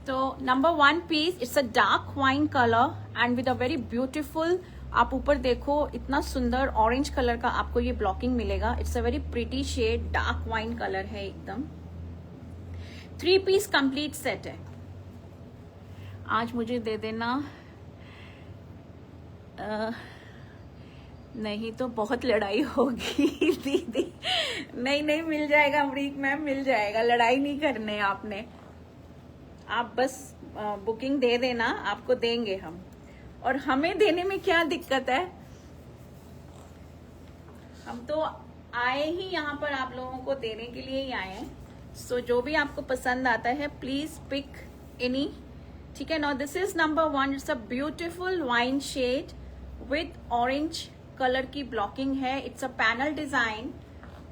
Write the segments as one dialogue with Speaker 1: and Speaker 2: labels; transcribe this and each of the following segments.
Speaker 1: तो नंबर 1 पीस, it's a dark wine colour and with a very beautiful, आप ऊपर देखो इतना सुंदर ऑरेंज कलर का आपको ये ब्लॉकिंग मिलेगा. It's a very pretty shade, dark wine colour है एकदम. 3 पीस कंप्लीट सेट है. आज मुझे दे देना, नहीं तो बहुत लड़ाई होगी दीदी. नहीं मिल जाएगा अमरीक मैम, मिल जाएगा. लड़ाई नहीं करने आपने, आप बस बुकिंग दे देना, आपको देंगे हम. और हमें देने में क्या दिक्कत है, हम तो आए ही यहाँ पर आप लोगों को देने के लिए ही आए हैं. सो जो भी आपको पसंद आता है प्लीज पिक एनी. ठीक है. Now this is number 1. It's a beautiful wine shade with orange colour की ब्लॉकिंग है. इट्स अ पैनल डिजाइन,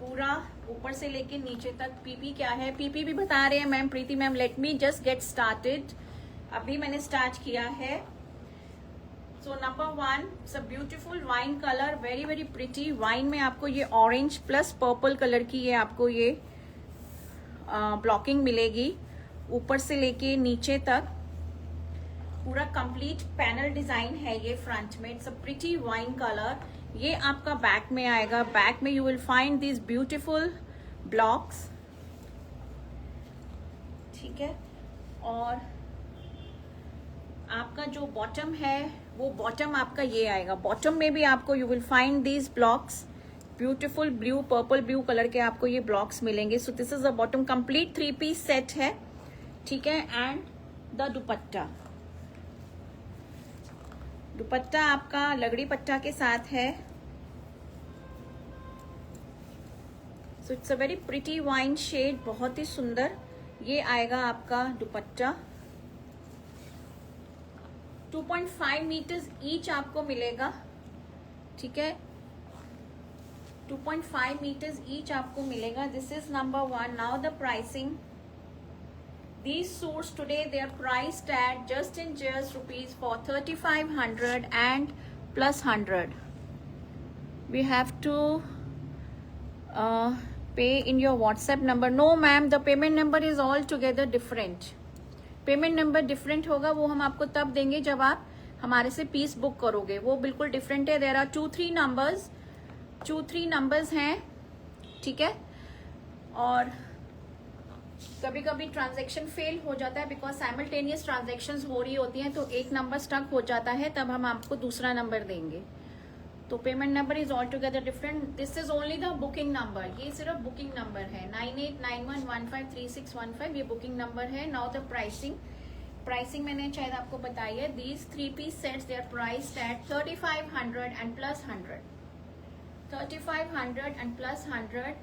Speaker 1: पूरा ऊपर से लेके नीचे तक. पीपी क्या है, पीपी भी बता रहे हैं ma'am, Preeti ma'am. Let me just get started. अभी मैंने स्टार्ट किया है. So number 1, it's a beautiful wine colour, very very pretty. Wine में आपको ये ऑरेंज प्लस पर्पल कलर की ये आपको ये ब्लॉकिंग मिलेगी ऊपर से लेके नीचे तक. पूरा कंप्लीट पैनल डिजाइन है ये फ्रंट में. It's a pretty wine colour. ये आपका बैक में आएगा. बैक में you will find this beautiful blocks. ठीक है. और आपका जो बॉटम है वो बॉटम आपका ये आएगा. बॉटम में भी आपको you will find these blocks, beautiful blue, purple blue colour के आपको ये ब्लॉक्स मिलेंगे. So this is a bottom. Complete 3 piece set है. ठीक है. एंड द दुपट्टा, दुपट्टा आपका लगड़ी पट्टा के साथ है. So it's a very pretty wine shade, बहुत ही सुंदर. ये आएगा आपका दुपट्टा. 2.5 मीटर्स ईच आपको मिलेगा. ठीक है. 2.5 मीटर्स ईच आपको मिलेगा. This is number 1. Now the pricing. These suits today they are priced at just rupees for 3,500 and plus 100. We have to pay in your WhatsApp number. No ma'am, the payment number is altogether different. Payment number different होगा, वो हम आपको तब देंगे जब आप हमारे से पीस बुक करोगे. वो बिल्कुल डिफरेंट है. देयर आर 2-3 नंबर्स हैं. ठीक है. और कभी कभी ट्रांजैक्शन फेल हो जाता है बिकॉज साइमल्टेनियस ट्रांजैक्शंस हो रही होती हैं, तो एक नंबर स्टक हो जाता है, तब हम आपको दूसरा नंबर देंगे. तो payment number is all together different. This is only the booking number. ये सिर्फ बुकिंग नंबर है. 9891153615 ये बुकिंग नंबर है. नाउ द प्राइसिंग मैंने शायद आपको बताई है. These 3 piece sets they are priced at 3,500 and plus 100. 3,500 and plus 100.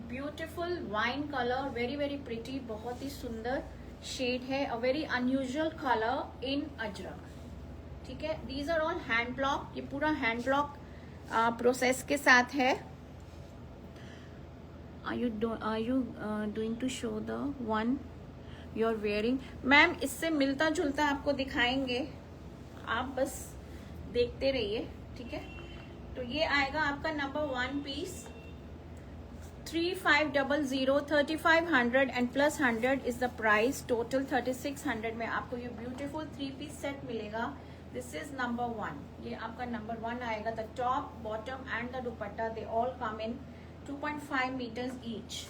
Speaker 1: Beautiful wine colour, very very pretty, बहुत ही सुंदर शेड है. A very unusual colour in Ajrak. ठीक है. These are all hand block. ये पूरा हैंड ब्लॉक प्रोसेस के साथ है. Are you doing to show the one you are wearing? Ma'am इससे मिलता जुलता आपको दिखाएंगे, आप बस देखते रहिए. ठीक है. तो ये आएगा आपका number 1 piece. 3,500, 3,500 and plus 100 is the price. Total 3,600 में आपको ये ब्यूटीफुल 3 पीस सेट मिलेगा. This is number 1. ये आपका नंबर 1 आएगा. The top, bottom and the dupatta they all come in 2.5 metres each.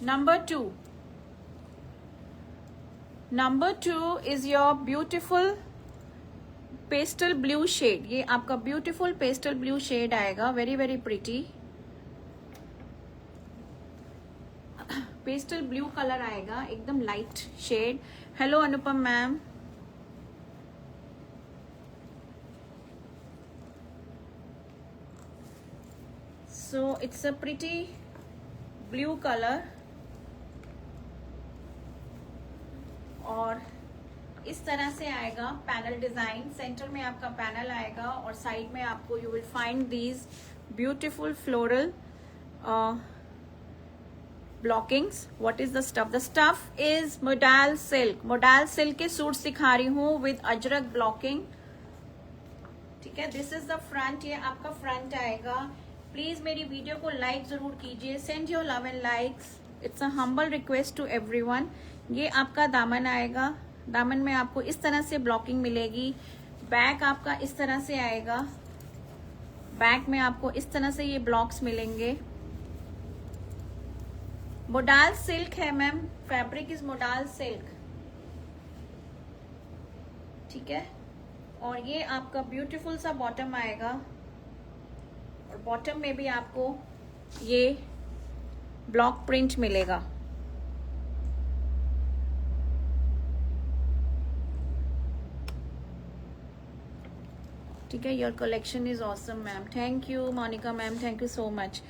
Speaker 1: Number 2. Number 2 is your beautiful pastel blue shade. ये आपका beautiful pastel blue shade आएगा. Very very pretty pastel blue colour आएगा, एकदम light shade. Hello Anupam ma'am. So it's a pretty blue colour. और इस तरह से आएगा पैनल डिजाइन. सेंटर में आपका पैनल आएगा और साइड में आपको you will find these beautiful floral blockings. What is the stuff? The stuff is modal silk. modal silk के सूट सिखा रही हूँ with अजरक blocking. ठीक है. This is the front. ये आपका फ्रंट आएगा. प्लीज मेरी वीडियो को लाइक जरूर कीजिए, send your love and likes, it's a humble request to everyone. ये आपका दामन आएगा, दामन में आपको इस तरह से ब्लॉकिंग मिलेगी। बैक आपका इस तरह से आएगा, बैक में आपको इस तरह से ये ब्लॉक्स मिलेंगे। मोडाल सिल्क है ma'am, fabric is modal silk, ठीक है। और ये आपका ब्यूटीफुल सा बॉटम आएगा, और बॉटम में भी आपको ये ब्लॉक प्रिंट मिलेगा। ठीक है, your collection is awesome ma'am, thank you Monica ma'am, thank you so much.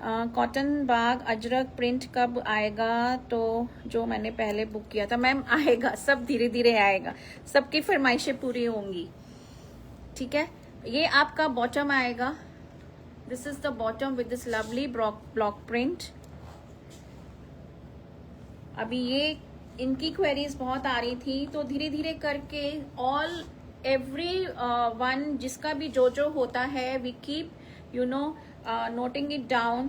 Speaker 1: Cotton Bagh Ajrak print कब आएगा? तो जो मैंने पहले बुक किया था मैम आएगा, सब धीरे धीरे आएगा, सबकी फरमाइशें पूरी होंगी, ठीक है। ये आपका बॉटम आएगा, this is the bottom with this lovely block print. अभी ये इनकी क्वेरीज बहुत आ रही थी, तो धीरे धीरे करके ऑल एवरी वन जिसका भी जो होता है, we keep you know noting it down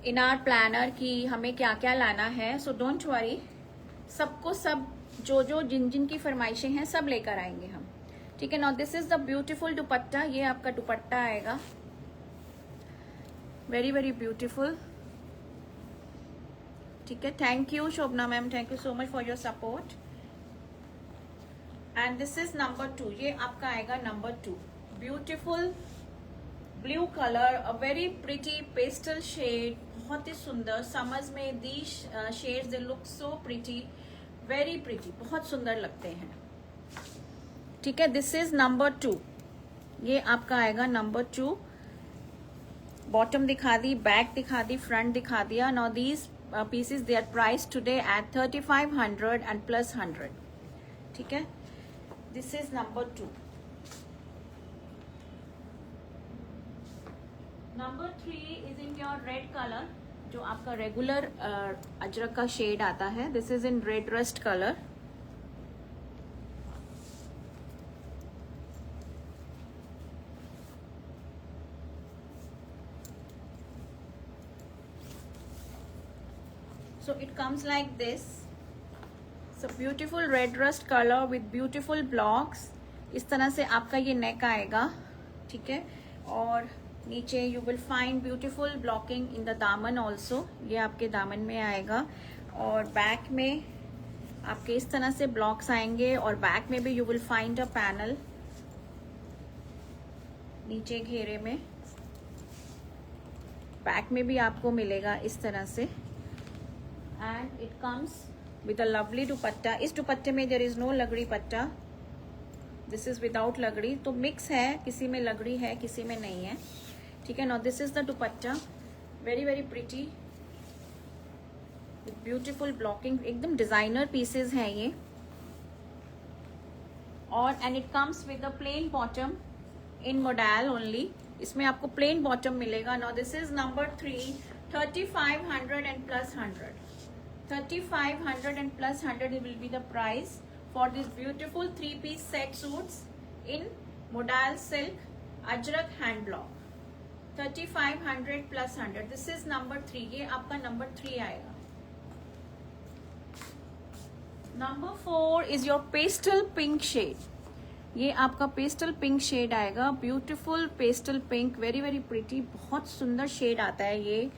Speaker 1: in our planner कि हमें क्या क्या लाना है। सो डोंट वरी, सबको सब जो जिन की फरमाइशें हैं सब लेकर आएंगे हम, ठीक है। Now this is the beautiful dupatta, ये आपका दुपट्टा आएगा, वेरी वेरी ब्यूटीफुल, ठीक है। Thank you Shobhana ma'am, thank you so much for your support. And this is number 2, ये आपका आएगा number 2, beautiful blue colour, a very pretty pastel shade, बहुत ही सुंदर। समर्स में the shades they look so pretty, very pretty, बहुत सुंदर लगते हैं, ठीक है। दिस इज नंबर 2, ये आपका आएगा नंबर 2। बॉटम दिखा दी, बैक दिखा दी, फ्रंट दिखा दिया। Now these pieces they are price today at 3500 and plus 100, ठीक है। This is number 2। Number 3 is in your red colour, जो आपका रेगुलर अजरक का शेड आता है। This is in red rust colour, so it comes like this, it's a beautiful red rust color with beautiful blocks। इस तरह से आपका ये नेक आएगा, ठीक है। और नीचे you will find beautiful blocking in the दामन ऑल्सो, ये आपके दामन में आएगा। और बैक में आपके इस तरह से ब्लॉक्स आएंगे, और बैक में भी you will find a panel नीचे घेरे में, बैक में भी आपको मिलेगा इस तरह से। And it comes with a lovely दुपट्टा। इस दुपट्टे में देयर इज नो लगड़ी पट्टा, दिस इज विदाउट लगड़ी, तो मिक्स है, किसी में लगड़ी है किसी में नहीं है, ठीक है। Now this is the dupatta, very very pretty with beautiful blocking, एकदम डिजाइनर पीसेस हैं ये। और and it comes with a plain bottom in modal only, इसमें आपको प्लेन बॉटम मिलेगा। Now this is number 3, 3500 and plus 100, 3500 and plus 100 will be the price for this beautiful 3-piece set suits in modal silk ajrak hand block, 3500 plus 100। this is number 3, ये आपका number 3 आएगा। number 4 is your pastel pink shade, ये आपका pastel pink shade आएगा, beautiful pastel pink, very very pretty, बहुत सुंदर shade आता है ये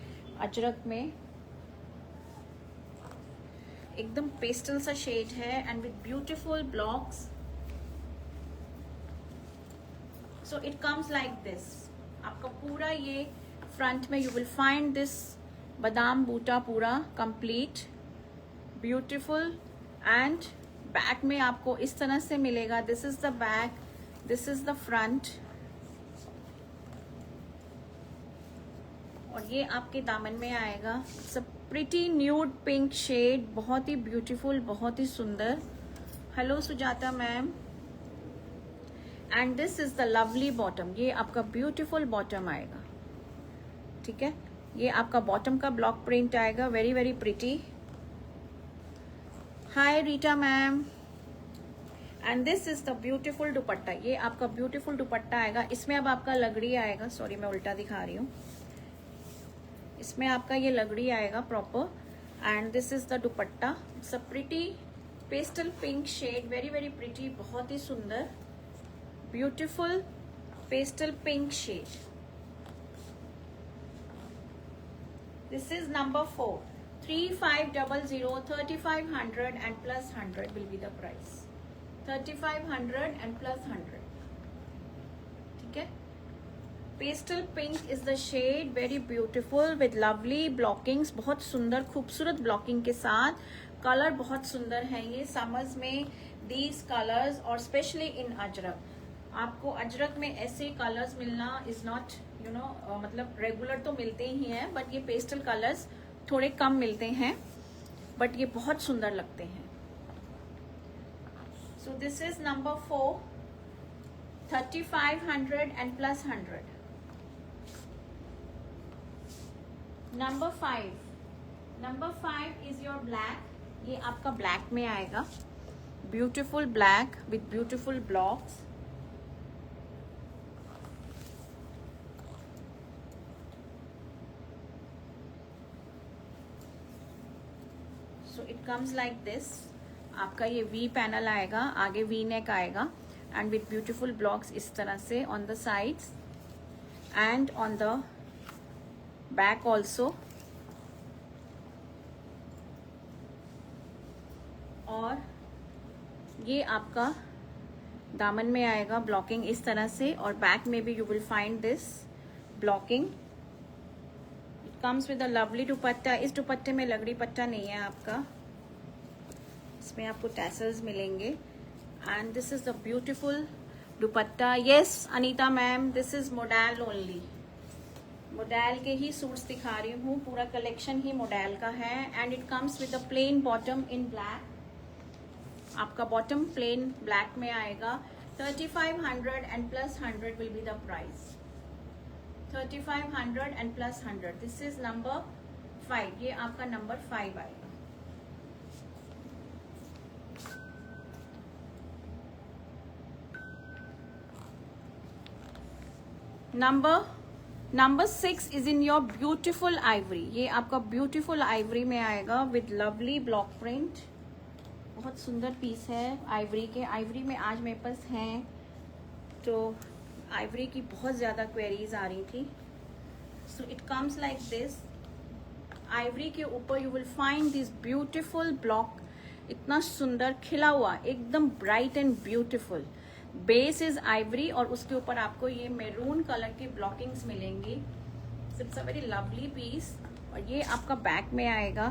Speaker 1: अजरक में, एकदम पेस्टल सा शेड है and with beautiful blocks. So it comes like this, आपका पूरा ये फ्रंट में यू विल फाइंड दिस बादाम बूटा पूरा कंप्लीट ब्यूटीफुल, एंड बैक में आपको इस तरह से मिलेगा। This is the back, this is the front, और ये आपके दामन में आएगा। It's a pretty nude pink shade, बहुत ही ब्यूटीफुल, बहुत ही सुंदर। Hello Sujata ma'am. And this is the lovely bottom, ये आपका ब्यूटीफुल बॉटम आएगा, ठीक है। ये आपका बॉटम का ब्लॉक प्रिंट आएगा, very very pretty. Hi Rita ma'am. And this is the beautiful dupatta, ये आपका ब्यूटीफुल दुपट्टा आएगा, इसमें अब आपका लगड़ी आएगा, सॉरी मैं उल्टा दिखा रही हूँ, इसमें आपका ये लगड़ी आएगा proper, and this is the dupatta. It's a pretty pastel pink shade, very very pretty, बहुत ही सुंदर beautiful pastel pink shade. This is number 4, 3500, 3500 and plus 100 will be the price, 3500 and plus 100, ठीक है। Pastel pink is the shade, very beautiful with lovely blockings, बहुत सुंदर खूबसूरत blocking के साथ। कलर बहुत सुंदर है ये समर्स में, दीज कलर्स, और स्पेशली इन अजरक। आपको अजरक में ऐसे कलर्स मिलना इज नॉट यू नो, मतलब रेगुलर तो मिलते ही हैं, बट ये पेस्टल कलर्स थोड़े कम मिलते हैं, बट ये बहुत सुंदर लगते हैं। सो this is number 4, 3500 and plus 100। Number 5 is your black. ये आपका ब्लैक में आएगा, beautiful black with beautiful blocks. So it comes like this. आपका ये वी पैनल आएगा, आगे वी नेक आएगा, एंड विथ ब्यूटीफुल ब्लॉक्स इस तरह से on the sides and on the back also. और ये आपका दामन में आएगा ब्लॉकिंग इस तरह से, और बैक में भी you will find this blocking. It comes with a lovely दुपट्टा। इस दुपट्टे में लगड़ी पट्टा नहीं है आपका, इसमें आपको टैसल्स मिलेंगे, and this is the beautiful dupatta. Yes Anita ma'am, this is model only, model के ही सूट्स दिखा रही हूँ, पूरा कलेक्शन ही मोडेल का है। And it comes with a plain bottom in black. आपका बॉटम प्लेन ब्लैक में आएगा। 3500 and plus 100 will be the price, 3500 and plus 100। This is number 5, ये आपका नंबर 5 आएगा। Number 6 is in your beautiful Ivory. ये आपका ब्यूटीफुल आइवरी में आएगा विद लवली ब्लॉक प्रिंट, बहुत सुंदर पीस है आइवरी के। आइवरी में आज मेरे पास हैं, तो आइवरी की बहुत ज़्यादा क्वेरीज आ रही थी। सो it comes like this. Ivory के ऊपर you will find this beautiful block, इतना सुंदर खिला हुआ, एकदम bright and beautiful. Base is Ivory, और उसके ऊपर आपको ये मैरून कलर की ब्लॉकिंग्स मिलेंगी। It's a very lovely piece. और ये आपका बैक में आएगा,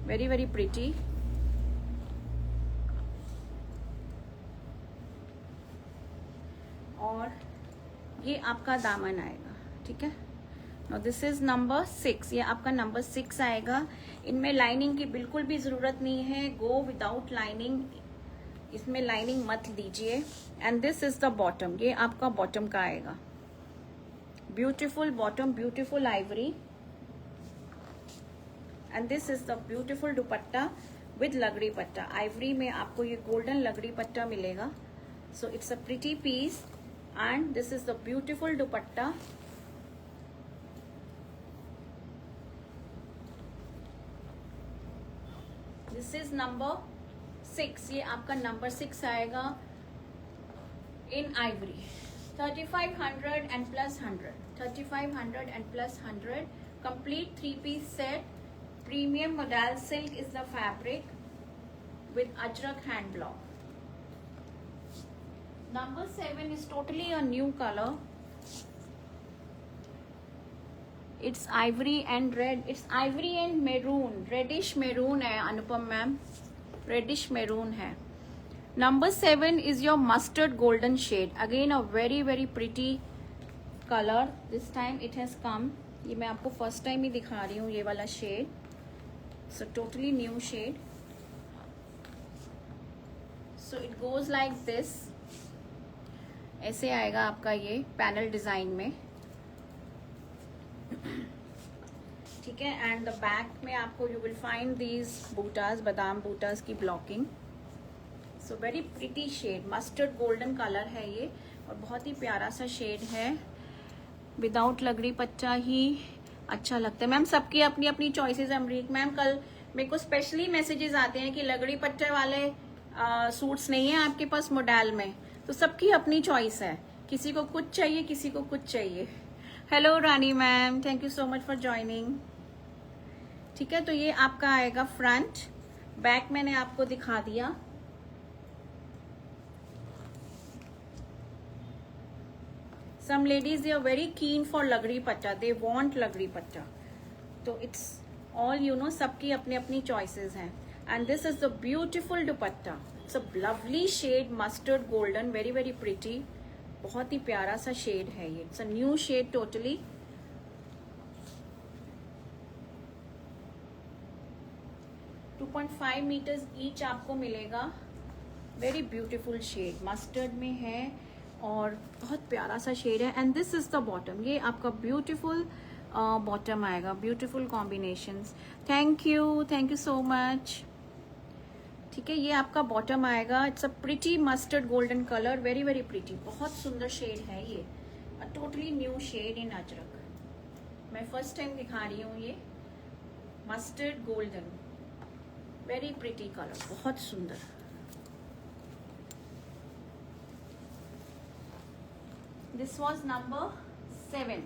Speaker 1: वेरी वेरी प्रिटी। और ये आपका दामन आएगा, ठीक है। नाउ दिस इज नंबर 6, ये आपका नंबर 6 आएगा। इनमें लाइनिंग की बिल्कुल भी जरूरत नहीं है, गो विदाउट लाइनिंग, इसमें लाइनिंग मत दीजिए। And this is the bottom, ये आपका बॉटम का आएगा, beautiful bottom, beautiful Ivory. And this is the beautiful dupatta with लगड़ी पट्टा। आइवरी में आपको ये गोल्डन लगड़ी पट्टा मिलेगा। So it's a pretty piece, and this is the beautiful dupatta. This is number 6, ये आपका नंबर 6 आएगा in ivory. 3500 and plus 100, 3500 and plus 100, कंप्लीट 3-piece set. Premium model silk is the fabric with ajrak hand block. Number 7 is totally a new color. It's ivory and red. It's ivory and maroon. Reddish maroon है अनुपम ma'am, reddish maroon है। Number 7 is your mustard golden shade. Again a very very pretty color. This time it has come. ये मैं आपको first time ही दिखा रही हूँ ये वाला shade. So totally new shade. So it goes like this. ऐसे आएगा आपका ये पैनल डिजाइन में, ठीक है। एंड द बैक में आपको यू विल फाइंड दीज बूटास, बादाम बूटास की blocking. So very pretty shade, mustard golden colour है ये, और बहुत ही प्यारा सा शेड है। विदाउट लगड़ी पट्टा ही अच्छा लगता है मैम, सबकी अपनी अपनी चॉइसेस है। अमरीक मैम, कल मेरे को स्पेशली मैसेजेस आते हैं कि लगड़ी पट्टे वाले सूट्स नहीं है आपके पास मॉडल में, तो सबकी अपनी चॉइस है, किसी को कुछ चाहिए किसी को कुछ चाहिए। Hello Rani ma'am, thank you so much for joining. ठीक है, तो ये आपका आएगा फ्रंट, बैक मैंने आपको दिखा दिया। Some ladies, they are very keen for लगड़ी पट्टा, they want लगड़ी पट्टा, तो it's all you know, सबकी अपनी अपनी choices हैं। And this is the beautiful dupatta, it's a lovely shade, mustard golden, very very pretty, बहुत ही प्यारा सा शेड है ये, it's a new shade totally। .5 metres each आपको मिलेगा, वेरी ब्यूटीफुल शेड मस्टर्ड में है और बहुत प्यारा सा शेड है। And this is the bottom, ये आपका ब्यूटीफुल बॉटम आएगा, beautiful combinations. Thank you so much. ठीक है, ये आपका बॉटम आएगा, it's a pretty mustard golden colour, very very pretty, बहुत सुंदर शेड है ये, टोटली न्यू शेड इन अजरक। मैं फर्स्ट टाइम दिखा रही हूँ ये mustard golden, very pretty colour, बहुत सुंदर। This was number 7.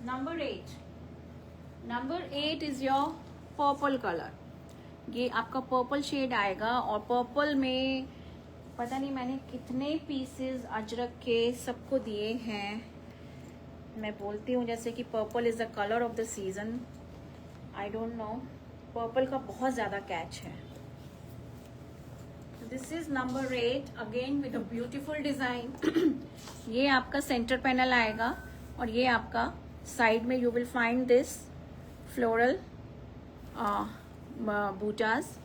Speaker 1: Number 8. Number 8 is your purple color. ये आपका पर्पल शेड आएगा और पर्पल में पता नहीं मैंने कितने पीसेस अजरक के सबको दिए हैं। मैं बोलती हूँ जैसे कि purple is the colour of the season, I don't know, purple का बहुत ज़्यादा कैच है। This is number 8 again with a beautiful design. ये आपका सेंटर पैनल आएगा और ये आपका साइड में you will find this floral बूटास,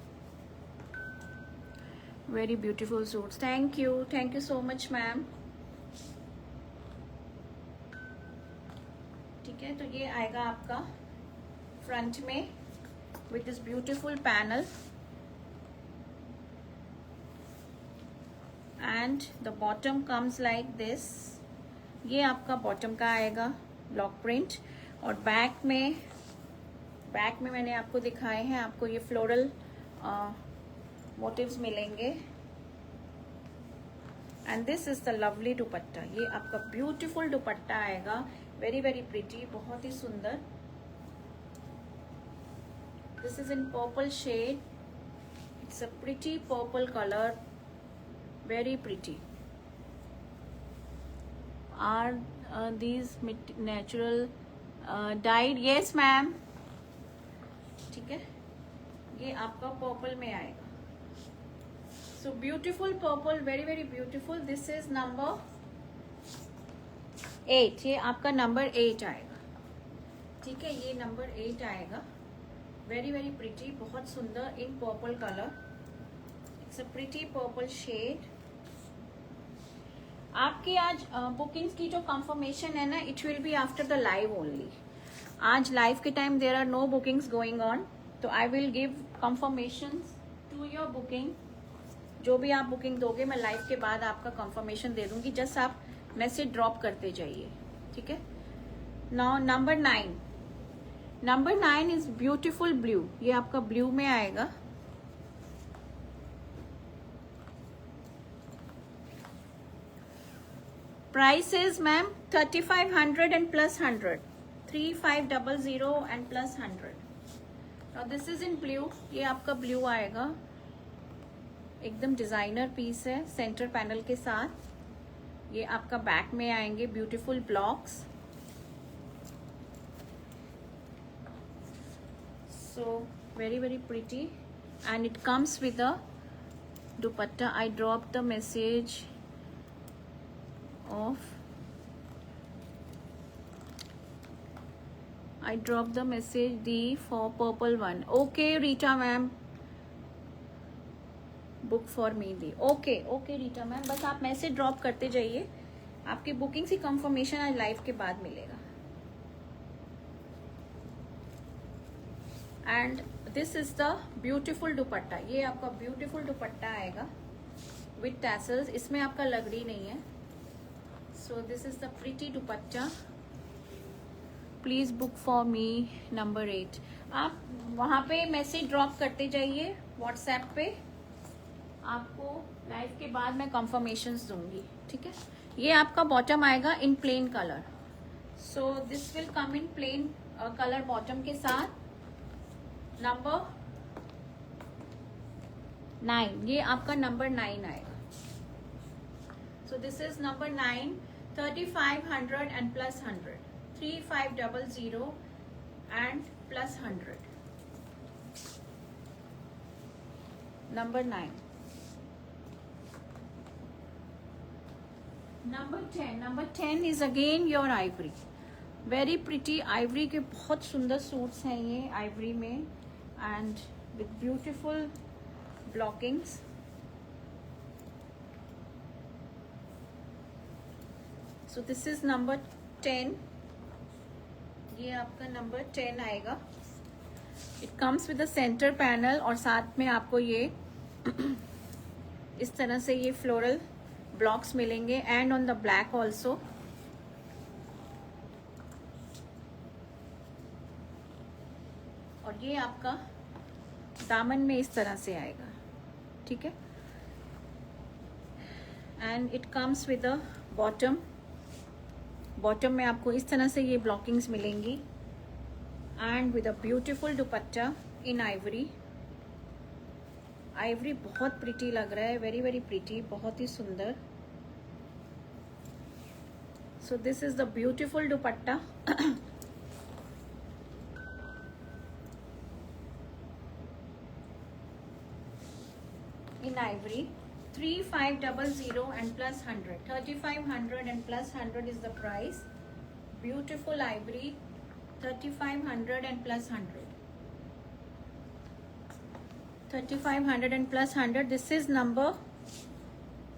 Speaker 1: very beautiful suits. Thank you so much ma'am. ठीक है, तो ये आएगा आपका फ्रंट में with this beautiful panel and the bottom comes like this। ये आपका बॉटम का आएगा ब्लॉक प्रिंट और बैक में मैंने आपको दिखाए हैं, आपको ये फ्लोरल मोटिव्स मिलेंगे। And this is the lovely dupatta, ये आपका ब्यूटीफुल दुपट्टा आएगा, वेरी वेरी प्रिटी, बहुत ही सुंदर। This is in purple shade, it's a pretty purple colour, very pretty। Are these natural dyed? Yes ma'am। ठीक है, ये आपका पर्पल में आएगा, so beautiful purple, very very beautiful। this is number 8, ये आपका नंबर 8 आएगा। ठीक है, ये नंबर 8 आएगा, वेरी वेरी प्रिटी, बहुत सुंदर in purple colour, it's a pretty purple shade. आपकी आज बुकिंग्स की जो कंफर्मेशन है ना, it will be after the live only. आज लाइव के time there are no bookings going on, तो I will give confirmations to your booking. जो भी आप बुकिंग दोगे मैं लाइव के बाद आपका कंफर्मेशन दे दूंगी, जस्ट आप मैसेज ड्रॉप करते जाइए। ठीक है, now number 9, number 9 is beautiful blue, ये आपका ब्लू में आएगा। Price is ma'am 3500 and plus 100, 3500 and plus 100। और दिस इज इन ब्लू, ये आपका ब्लू आएगा, एकदम डिजाइनर पीस है सेंटर पैनल के साथ। ये आपका बैक में आएंगे beautiful blocks, so very very pretty and it comes with a dupatta. I drop the message of I dropped the message D for purple one। okay Rita ma'am, book for me D। okay Rita ma'am, बस आप message drop करते जाइए, आपकी booking की confirmation आज live के बाद मिलेगा। And this is the beautiful dupatta, ये आपका ब्यूटीफुल दुपट्टा आएगा विथ टैसल्स, इसमें आपका लगड़ी नहीं है। So this is the pretty dupatta, please book for me number 8। आप वहाँ पे मैसेज ड्रॉप करते जाइए व्हाट्सएप पे, आपको लाइव के बाद मैं कंफर्मेशंस दूंगी, ठीक है। ये आपका बॉटम आएगा in plain colour, so this will come in plain colour bottom के साथ। नंबर 9, ये आपका नंबर 9 आएगा। So this is number 9, 3500 and plus 100, 3500 and plus 100, number 9। Number 10 is again your ivory, very pretty ivory के बहुत सुंदर suits हैं ये आइवरी में, and with beautiful blockings. So this is number 10, ये आपका नंबर 10 आएगा। It comes with a centre panel, और साथ में आपको ये इस तरह से ये फ्लोरल ब्लॉक्स मिलेंगे, and on the black also. और ये आपका दामन में इस तरह से आएगा, ठीक है। And it comes with a bottom, bottom में आपको इस तरह से ये ब्लॉकिंग्स मिलेंगी, and with a beautiful dupatta in Ivory. Ivory बहुत प्रिटी लग रहा है, वेरी वेरी प्रिटी, बहुत ही सुंदर। सो this is the beautiful dupatta. In ivory, 3500 and plus 100, 3500 and plus 100 is the price. Beautiful ivory, 3500 and plus 100, 3500 and plus 100. This is number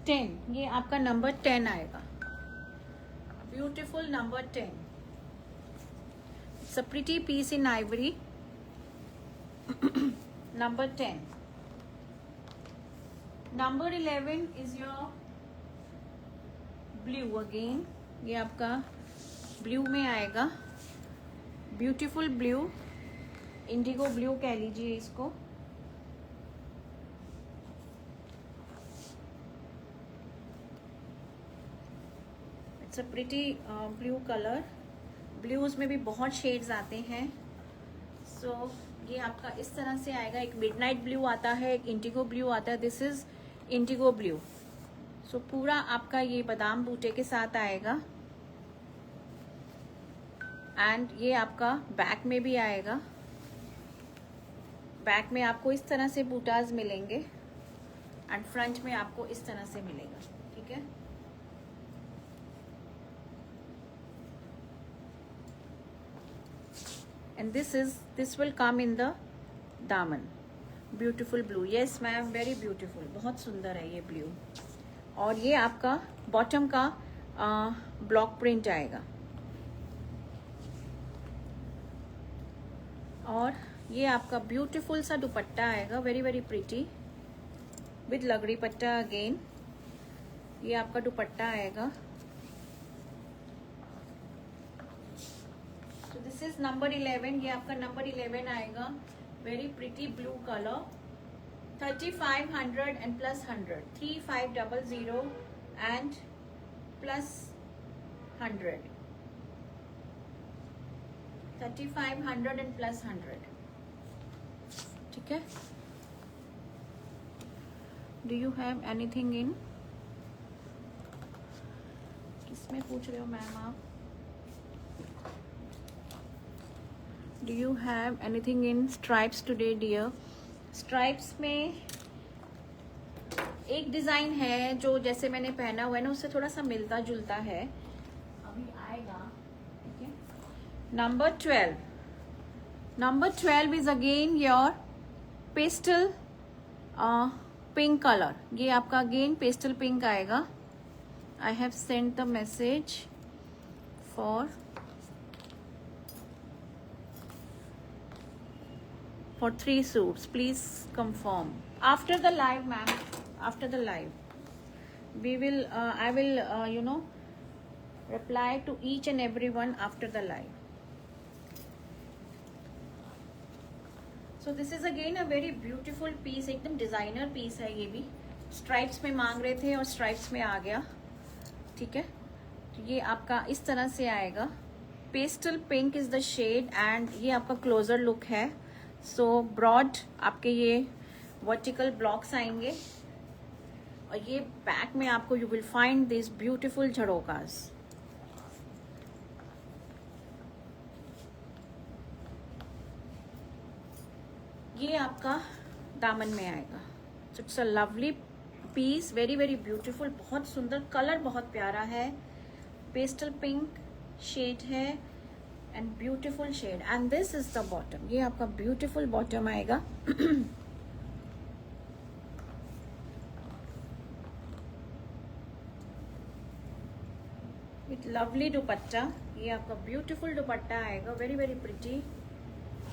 Speaker 1: 10, ये आपका number 10 आएगा। Beautiful number 10. It's a pretty piece in ivory. Number 10. Number 11 is your blue again, ये आपका blue में आएगा, beautiful blue, Indigo blue कह लीजिए इसको। It's a pretty blue colour. Blues में भी बहुत शेड्स आते हैं। सो ये आपका इस तरह से आएगा, एक मिडनाइट ब्लू आता है, एक इंडिगो ब्लू आता है। This is indigo blue. So पूरा आपका ये बादाम बूटे के साथ आएगा, एंड ये आपका बैक में भी आएगा। बैक में आपको इस तरह से बूटाज मिलेंगे, एंड फ्रंट में आपको इस तरह से मिलेगा, ठीक है। And this will come in the दामन। Beautiful blue, yes ma'am, very beautiful, बहुत सुंदर है ये ब्लू। और ये आपका बॉटम का ब्लॉक प्रिंट आएगा, और ये आपका ब्यूटीफुल सा दुपट्टा आएगा, वेरी वेरी प्रिटी, विद लगड़ी पट्टा अगेन। ये आपका दुपट्टा आएगा। तो दिस इज नंबर 11, ये आपका नंबर 11 आएगा, very pretty blue colour, 3500 and plus 100, 3500 and plus 100, 3500 and plus 100, ठीक है। Do you have anything in, किसमें पूछ रहे हो मैम आप? Do you have anything in stripes today dear? Stripes में एक डिजाइन है जो जैसे मैंने पहना हुआ है ना, उससे थोड़ा सा मिलता जुलता है, अभी आएगा, ठीक है। Number 12, number 12 is again your pastel pink colour. ये आपका अगेन पेस्टल पिंक आएगा। I have send the message for 3 suits. Please confirm after the live, ma'am. After the live, we will I will reply to each and everyone after the live. So this is again a very beautiful piece, एकदम designer piece है ये भी। Stripes में मांग रहे थे और stripes में आ गया, ठीक है। तो ये आपका इस तरह से आएगा, pastel pink is the shade and ये आपका क्लोजर लुक है। सो ब्रॉड आपके ये वर्टिकल ब्लॉक्स आएंगे और ये बैक में आपको you will find this beautiful झरोकास। ये आपका दामन में आएगा। So it's a lovely piece, very very beautiful, बहुत सुंदर, कलर बहुत प्यारा है, पेस्टल पिंक शेड है and beautiful shade. And this is the bottom, ये आपका ब्यूटीफुल बॉटम आएगा। विथ लवली दुपट्टा, ये आपका ब्यूटीफुल दुपट्टा आएगा, very very pretty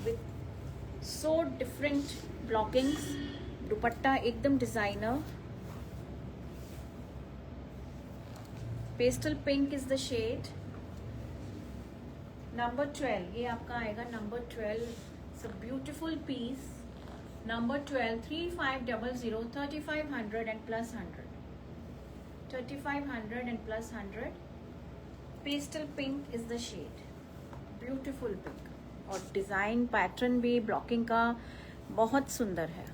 Speaker 1: with so different blockings. Dupatta एकदम designer, pastel pink is the shade. Number 12, ये आपका आएगा number 12। It's a beautiful piece, number 12, 3500, 3500 and plus 100, 3500 and plus 100। Pastel pink is the shade, beautiful pink, और design pattern भी blocking का बहुत सुंदर है।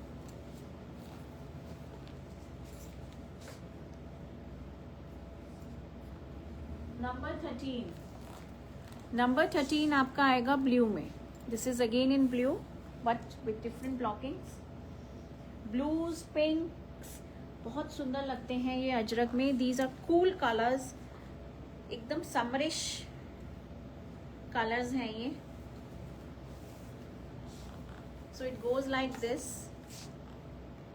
Speaker 1: नंबर 13, नंबर 13 आपका आएगा ब्लू में। This is again in blue but with different blockings. Blues, pinks बहुत सुंदर लगते हैं ये अजरक में। दीज आर कूल कलर्स, एकदम समरिश कलर्स हैं ये। So it goes like this,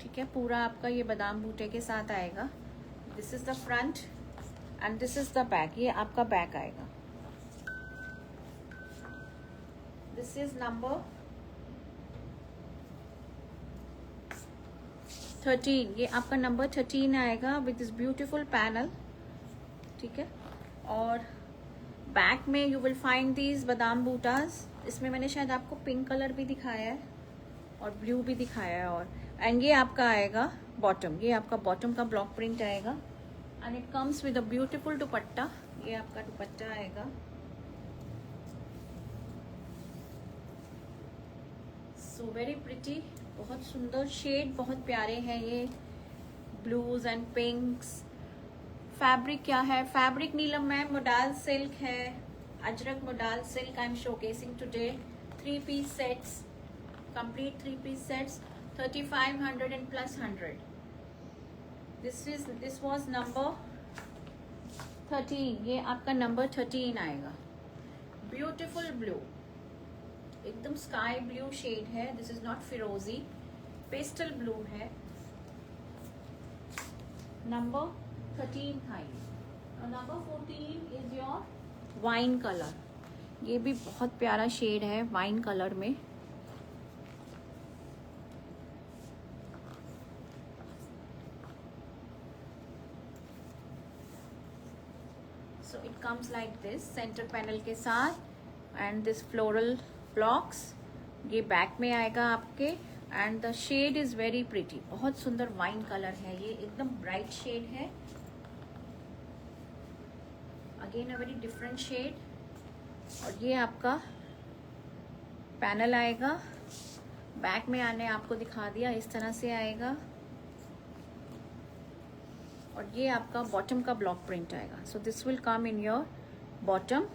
Speaker 1: ठीक है। पूरा आपका ये बादाम बूटे के साथ आएगा। This is the front end this is the back, ये आपका बैक आएगा। दिस इज नंबर 13, ये आपका नंबर 13 आएगा विथ दिस ब्यूटीफुल पैनल, ठीक है। और बैक में यू विल फाइंड दीज बादाम बूटास। इसमें मैंने शायद आपको पिंक कलर भी दिखाया है और ब्लू भी दिखाया है। और एंड ये आपका आएगा बॉटम, ये आपका बॉटम का ब्लॉक प्रिंट आएगा and it comes with a beautiful dupatta. ये आपका दुपट्टा आएगा। सो वेरी प्रिटी, बहुत सुंदर शेड, बहुत प्यारे हैं ये ब्लूज एंड पिंक्स। फैब्रिक क्या है? Fabric Neelam ma'am modal silk है, Ajrak modal silk I am showcasing today. 3 piece sets, complete 3 piece sets, 3500 and plus 100। This was number 13, ये आपका नंबर 13 आएगा। ब्यूटीफुल ब्लू, एकदम स्काई ब्लू शेड है। दिस इज नॉट फिरोजी, pastel blue है। Number 13 था ये। और number 14 is your wine colour. ये भी बहुत प्यारा शेड है वाइन कलर में। So it comes like this, centre panel के साथ एंड दिस फ्लोरल ब्लॉक्स। ये बैक में आएगा आपके and the shade is very pretty, बहुत सुंदर वाइन कलर है ये, एकदम ब्राइट शेड है। Again a very different shade. और ये आपका पैनल आएगा, बैक में आने आपको दिखा दिया, इस तरह से आएगा। और ये आपका बॉटम का ब्लॉक प्रिंट आएगा। So this will come in your bottom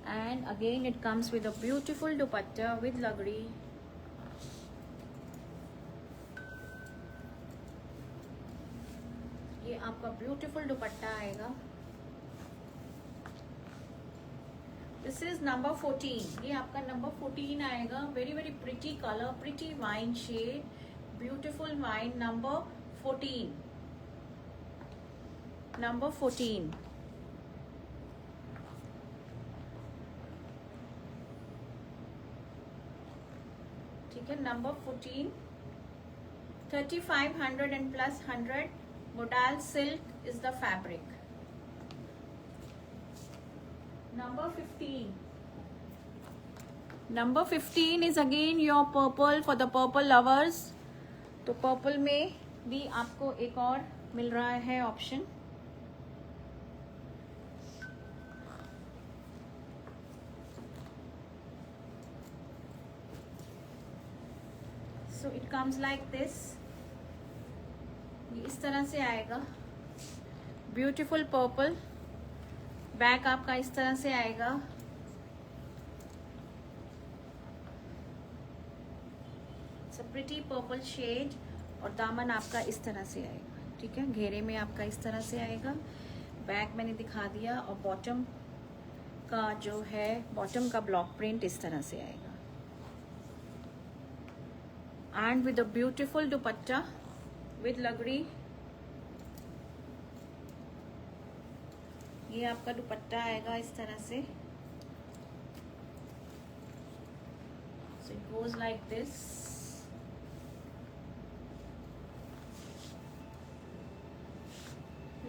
Speaker 1: and again it comes with a beautiful dupatta with लगड़ी। ये आपका ब्यूटीफुल दुपट्टा आएगा। दिस इज नंबर 14, ये आपका नंबर 14 आएगा। Very very pretty colour, pretty wine shade, beautiful wine. Number 14, number 14। ठीक है, number 14, 3500 and plus 100। Modal silk is the fabric. Number 15, number 15 is again your purple for the purple lovers. तो purple में भी आपको एक और मिल रहा है option. So it comes like this, ये इस तरह से आएगा, ब्यूटीफुल पर्पल। बैक आपका इस तरह से आएगा, प्रिटी पर्पल शेड, और दामन आपका इस तरह से आएगा, ठीक है, घेरे में आपका इस तरह से आएगा। बैक मैंने दिखा दिया, और बॉटम का जो है, बॉटम का ब्लॉक प्रिंट इस तरह से आएगा, and with a beautiful dupatta with लगड़ी। ये आपका दुपट्टा आएगा इस तरह से। सो it goes like this.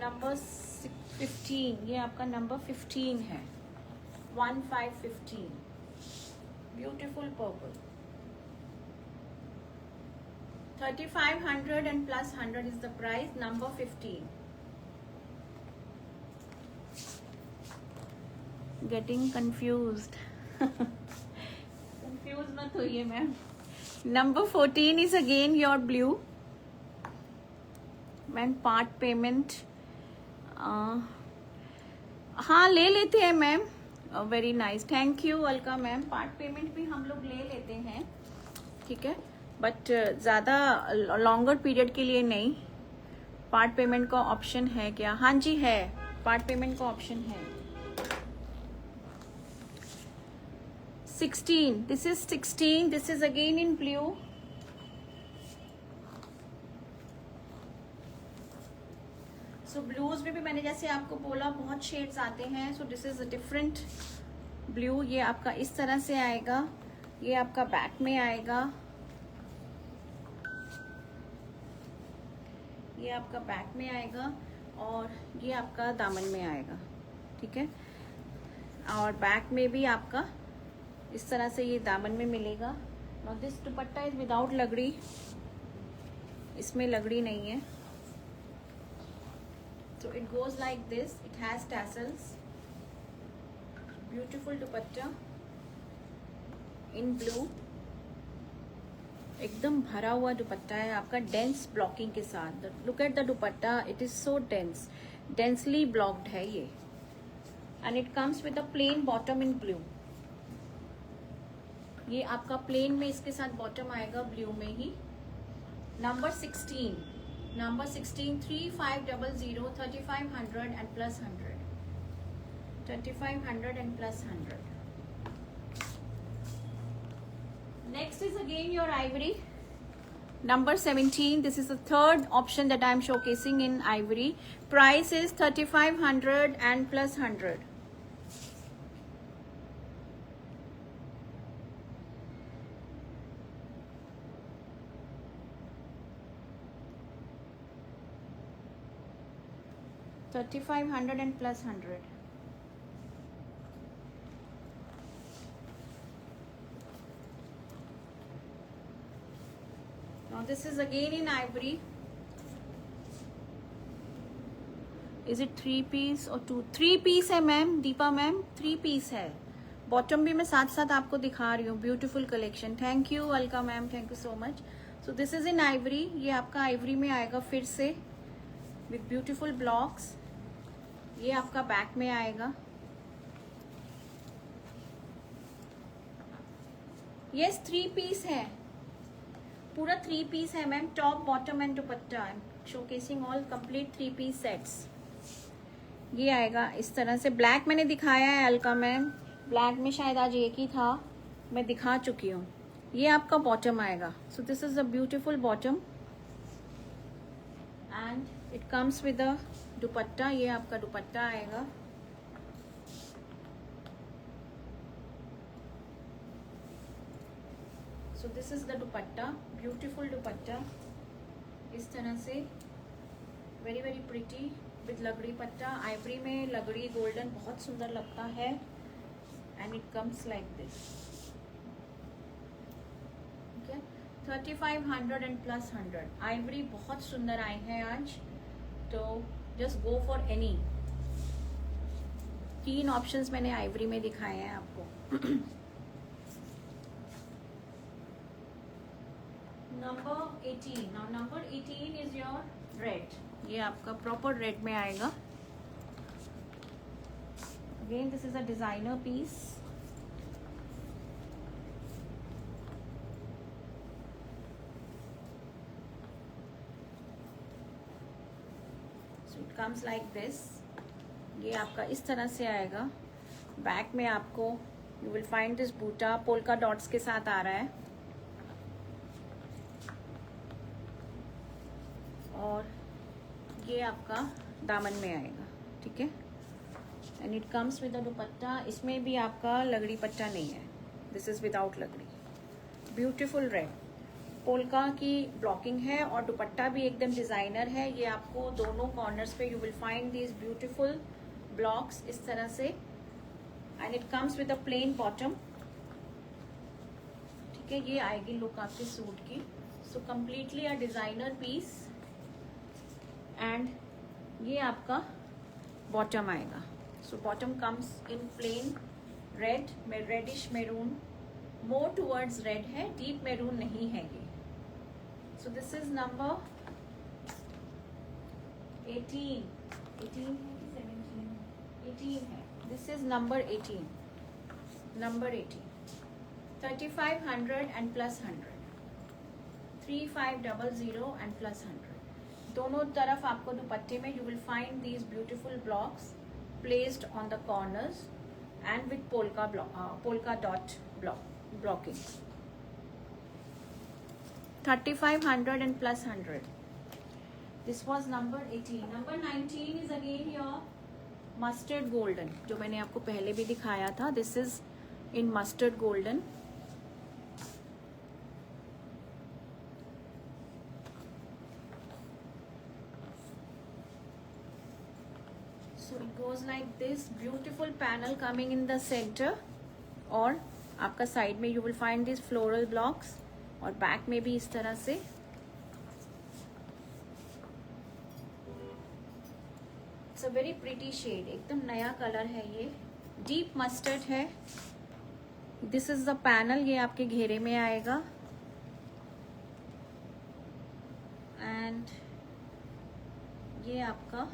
Speaker 1: Number 15, ये आपका नंबर 15 है, 1515, beautiful purple. 3500 and plus 100 is the price, number 15. Getting confused. Confused मत होइए ma'am. Number 14 is again your blue. Ma'am part payment हाँ ले लेते हैं ma'am, very nice, thank you Alka ma'am. Part payment भी हम लोग ले लेते हैं, ठीक है, बट ज़्यादा लॉन्गर पीरियड के लिए नहीं। पार्ट पेमेंट का ऑप्शन है क्या? हाँ जी है, पार्ट पेमेंट का ऑप्शन है। 16, this is 16, this is again in blue. So blues में भी मैंने जैसे आपको बोला बहुत शेड्स आते हैं। सो this is a different blue. ये आपका इस तरह से आएगा, ये आपका बैक में आएगा, ये आपका बैक में आएगा, और ये आपका दामन में आएगा, ठीक है, और बैक में भी आपका इस तरह से ये दामन में मिलेगा। Now this dupatta is without लगड़ी, इसमें लगड़ी नहीं है। So it goes like this, it has tassels, beautiful dupatta in blue, एकदम भरा हुआ दुपट्टा है आपका डेंस ब्लॉकिंग के साथ। Look at the dupatta, it is so dense, densely blocked है ये, and it comes with a plain bottom in blue. ये आपका प्लेन में इसके साथ बॉटम आएगा ब्लू में ही। Number 16, number 16, 3500, 3500 and plus 100, 3500 and plus 100. Next is again your ivory, number 17. This is the third option that I am showcasing in ivory. Price is 3500 and plus 100. $3,500 and plus 100. Now this is again in ivory. Is it 3 piece or 2? 3 piece है ma'am, Deepa ma'am 3 piece है। Bottom भी मैं साथ साथ आपको दिखा रही हूँ। Beautiful collection, thank you Alka ma'am, thank you so much. So this is in Ivory, ये आपका आइवरी में आएगा फिर से विथ ब्यूटीफुल ब्लॉक्स। ये आपका बैक में आएगा। यस 3 पीस है, पूरा 3 पीस है ma'am, top bottom and dupatta. Showcasing all complete 3 piece sets. ये आएगा इस तरह से। ब्लैक मैंने दिखाया है अलका मैम, ब्लैक में शायद आज एक ही था, मैं दिखा चुकी हूँ। ये आपका बॉटम आएगा। So this is a beautiful bottom and it comes with अ दुपट्टा। ये आपका दुपट्टा आएगा। So this is the dupatta, beautiful दुपट्टा इस तरह से, वेरी वेरी प्रिटी विथ लगड़ी पट्टा। आइवरी में लगड़ी गोल्डन बहुत सुंदर लगता है and it comes like this. 3500 and plus 100। Ivory बहुत सुंदर आए हैं आज, तो just go for any. 3 options मैंने आइवरी में दिखाए हैं आपको। Number 18। Now number 18 is your red. ये आपका प्रॉपर रेड में आएगा। Again this is a designer piece. So it comes like this. ये आपका इस तरह से आएगा। बैक में आपको you will find this Buta polka dots के साथ आ रहा है, और ये आपका दामन में आएगा, ठीक है। एंड इट कम्स विद अ दुपट्टा। इसमें भी आपका लगड़ी पट्टा नहीं है, दिस इज विदाउट लगड़ी। ब्यूटीफुल रेड पोल्का की ब्लॉकिंग है, और दुपट्टा भी एकदम डिजाइनर है। ये आपको दोनों कॉर्नर्स पे you will find this beautiful blocks इस तरह से, and it comes with a plain bottom, ठीक है। ये आएगी लुक आपके सूट की। So completely a designer piece, and ये आपका बॉटम आएगा। So bottom comes in plain red में reddish maroon, more towards red है, डीप मेरून नहीं है ये। सो दिस इज नंबर 18 है, 18 है। This is number 18। Number 18 3500 and plus 100, 3500 and plus 100। दोनों तरफ आपको दुपट्टे में you will find these beautiful blocks placed on the corners and with polka dot blocking। 3500 and plus 100। This was number 18। Number 19 is again your mustard golden, जो मैंने आपको पहले भी दिखाया था। This is in mustard golden। So it goes like this, beautiful panel coming in the center, और आपका side में you will find this floral blocks, और बैक में भी इस तरह से। It's a very pretty shade, एकदम नया कलर है ये, डीप मस्टर्ड है। दिस इज द पैनल, ये आपके घेरे में आएगा, एंड ये आपका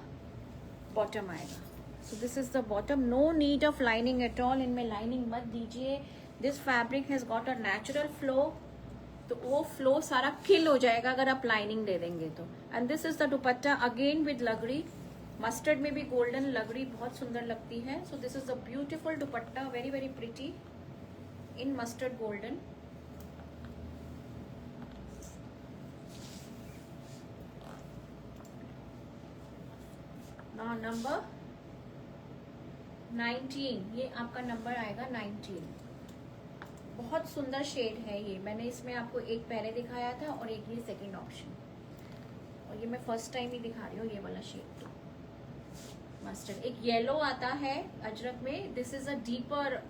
Speaker 1: बॉटम आएगा। So this is the bottom. No need of lining at all, इनमें लाइनिंग मत दीजिए। This fabric has got a natural flow, तो वो फ्लो सारा किल हो जाएगा अगर आप लाइनिंग दे देंगे तो। And this is the dupatta again with लगड़ी। मस्टर्ड में भी गोल्डन लगड़ी बहुत सुंदर लगती है। So this is the beautiful dupatta, very very pretty in mustard golden. Now number 19, ये आपका नंबर आएगा 19। बहुत सुंदर शेड है ये। मैंने इसमें आपको एक पहले दिखाया था और एक ये सेकंड ऑप्शन, और ये मैं फर्स्ट टाइम ही दिखा रही हूँ ये वाला शेड। तो मस्टर्ड, एक येलो आता है अजरक में, this is a deeper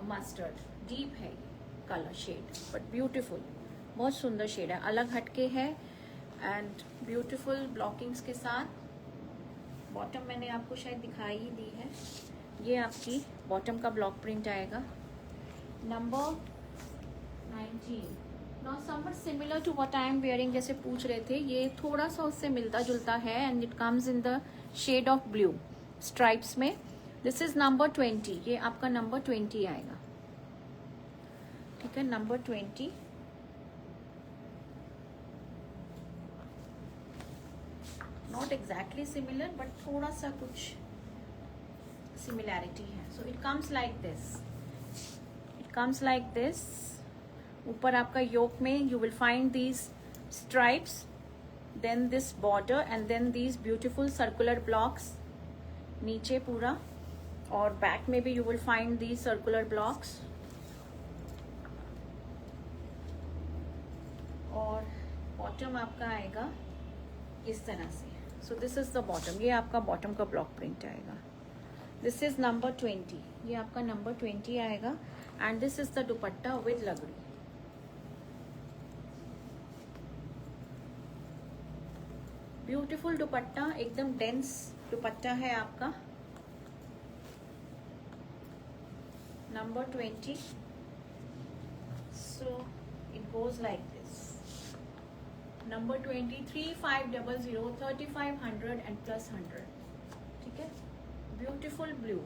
Speaker 1: mustard, deep है ये कलर शेड, बट ब्यूटीफुल, बहुत सुंदर शेड है, अलग हटके है, एंड ब्यूटीफुल ब्लॉकिंग्स के साथ। बॉटम मैंने आपको शायद दिखाई ही दी है। ये आपकी बॉटम का ब्लॉक प्रिंट आएगा। Number 19। Now somewhat similar to what I am wearing, जैसे पूछ रहे थे, ये थोड़ा सा उससे मिलता जुलता है, and it comes in the shade of blue stripes में। दिस इज नंबर 20, ये आपका नंबर 20 आएगा, ठीक है, number 20। Not exactly similar, but थोड़ा सा कुछ सिमिलैरिटी है। So it comes like this, it comes like this. ऊपर आपका योक में you will find these stripes, then this border, and then these beautiful circular blocks नीचे पूरा, और बैक में भी you will find these circular blocks, और bottom आपका आएगा इस तरह से। सो दिस इज द बॉटम, ये आपका बॉटम का ब्लॉक प्रिंट आएगा। दिस इज नंबर 20, ये आपका नंबर 20 आएगा, and this is the dupatta with लगड़ी। ब्यूटीफुल दुपट्टा, एकदम डेंस दुपट्टा है आपका। Number 20। So it goes like this. Number 20, 3500, 3500 and plus 100। ठीक है, ब्यूटीफुल ब्लू,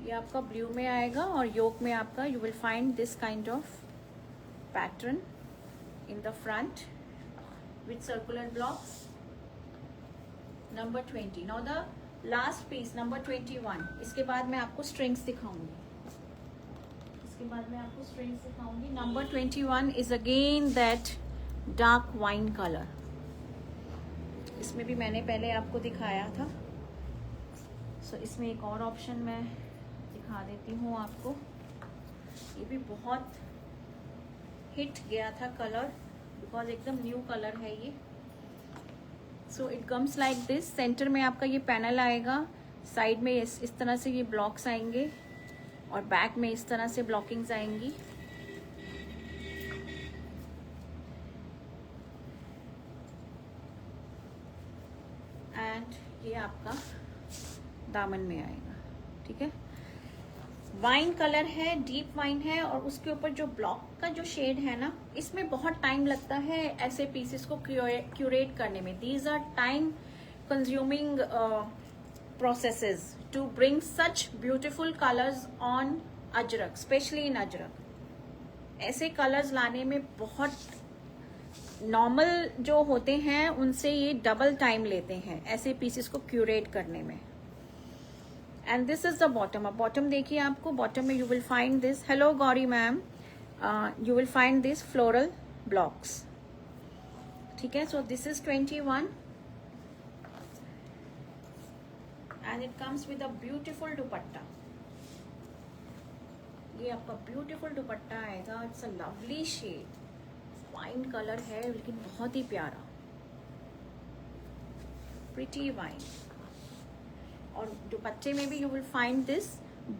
Speaker 1: ये आपका ब्लू में आएगा और योक में आपका you will find this kind of pattern in the front with circular blocks. Number 20. Now the last piece, number 21. इसके बाद मैं आपको strings दिखाऊंगी, Number 21 is again that dark wine color. इसमें भी मैंने पहले आपको दिखाया था, so इसमें एक और ऑप्शन मैं दिखा देती हूँ आपको। ये भी बहुत हिट गया था कलर, बिकॉज एकदम न्यू कलर है ये। So it comes like this. Centre में आपका ये पैनल आएगा, साइड में इस तरह से ये ब्लॉक्स आएंगे और बैक में इस तरह से ब्लॉकिंग्स आएंगी। एंड ये आपका दामन में आएगा। ठीक है, वाइन कलर है, डीप वाइन है, और उसके ऊपर जो ब्लॉक का जो शेड है ना, इसमें बहुत टाइम लगता है ऐसे पीसेस को क्यूरेट करने में। These are time consuming processes to bring such beautiful colours on Ajrak, specially in Ajrak. ऐसे कलर्स लाने में बहुत, नॉर्मल जो होते हैं उनसे ये डबल टाइम लेते हैं ऐसे पीसेस को क्यूरेट करने में। And this is the bottom. अब बॉटम देखिए, आपको बॉटम में you will find this, hello Gauri ma'am, you will find this floral blocks. ठीक है, so this is 21 and it comes with a beautiful dupatta. ये आपका ब्यूटिफुल दुपट्टा आएगा। It's a lovely shade, wine colour है लेकिन बहुत ही प्यारा, प्रिटी वाइन। और दुपट्टे में भी you will find this